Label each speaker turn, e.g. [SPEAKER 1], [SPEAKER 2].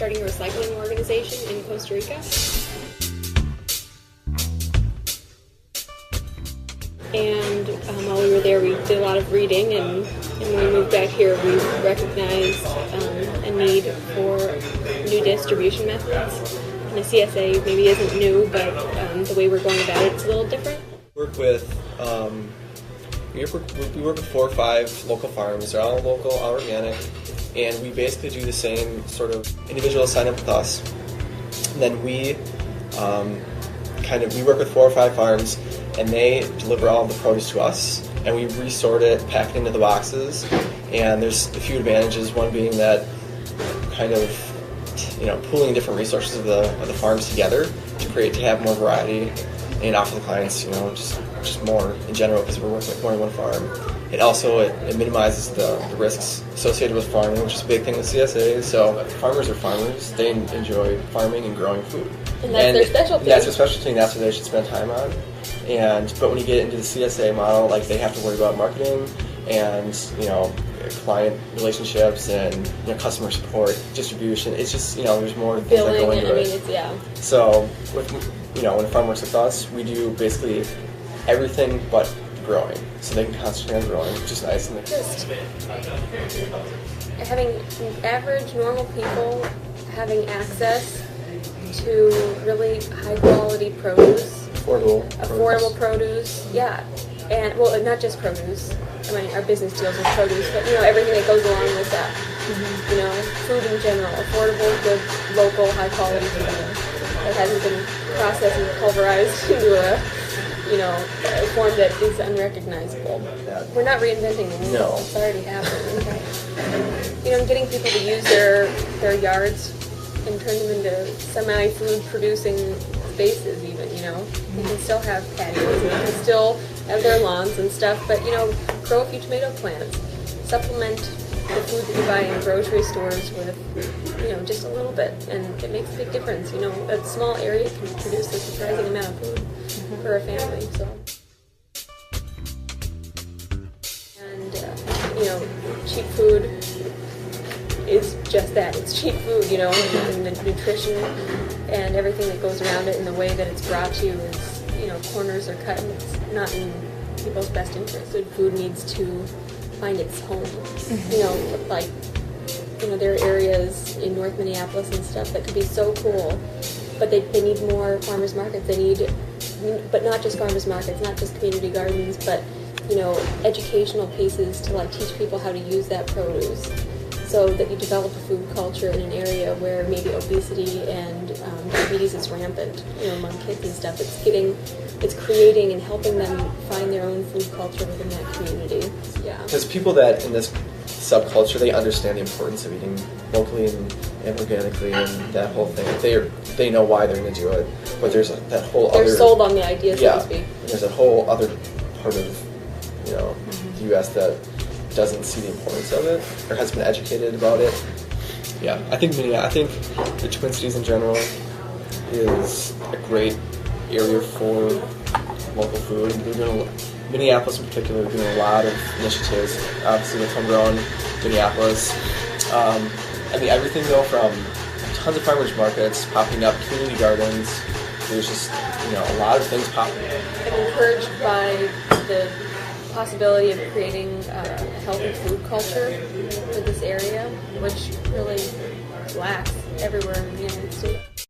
[SPEAKER 1] starting a recycling organization in Costa Rica. And while we were there, we did a lot of reading, and when we moved back here, we recognized a need for new distribution methods. And the CSA maybe isn't new, but the way we're going about it is a little different.
[SPEAKER 2] We work with 4 or 5 local farms. They're all local, all organic, and we basically do the same sort of individual sign up with us. And then we we work with 4 or 5 farms, and they deliver all of the produce to us, and we resort it, pack it into the boxes. And there's a few advantages. One being that pooling different resources of the farms together to have more variety and offer the clients just more in general, because we're working with more than one farm. It also it minimizes the risks associated with farming, which is a big thing with CSA. So farmers are farmers. They enjoy farming and growing food.
[SPEAKER 1] And that's their specialty.
[SPEAKER 2] That's their specialty, and that's what they should spend time on. But when you get into the CSA model, they have to worry about marketing and client relationships and customer support, distribution. It's just there's more things that go into it. So when a farm works with us, we do basically everything but growing, so they can concentrate on growing, which is nice.
[SPEAKER 1] Just having average, normal people having access to really high quality produce, affordable produce, yeah, and not just produce. I mean, our business deals with produce, but everything that goes along with that. Food in general, affordable, good, local, high quality food that hasn't been processed and pulverized into a form that is unrecognizable. We're not reinventing the wheel. No. It's already happened. Getting people to use their yards and turn them into semi-food producing spaces even, They can still have patios, and they can still have their lawns and stuff, but, grow a few tomato plants. Supplement the food that you buy in grocery stores with, just a little bit, and it makes a big difference. A small area can produce a surprising amount of food for a family, so. And, cheap food is just that. It's cheap food, and the nutrition and everything that goes around it and the way that it's brought to you is, corners are cut, and it's not in people's best interest. Good food needs to find its home. There are areas in North Minneapolis and stuff that could be so cool, but they need more farmers markets. But not just farmers markets, not just community gardens, but educational pieces to teach people how to use that produce, so that you develop a food culture in an area where maybe obesity and diabetes is rampant, among kids and stuff. It's creating and helping them find their own food culture within that community. Yeah.
[SPEAKER 2] Because people that in this subculture, they understand the importance of eating locally and organically and that whole thing. They know why they're going to do it, but there's that whole
[SPEAKER 1] they're sold on the idea, so to speak.
[SPEAKER 2] There's a whole other part of the U.S. that doesn't see the importance of it or has been educated about it. Yeah, I think the Twin Cities in general is a great area for local food. Minneapolis in particular, we're doing a lot of initiatives, obviously with Homegrown Minneapolis. Everything though, from tons of farmers markets popping up, community gardens. There's just a lot of things popping up.
[SPEAKER 1] I'm encouraged by the possibility of creating a healthy food culture for this area, which really lacks everywhere in the United States.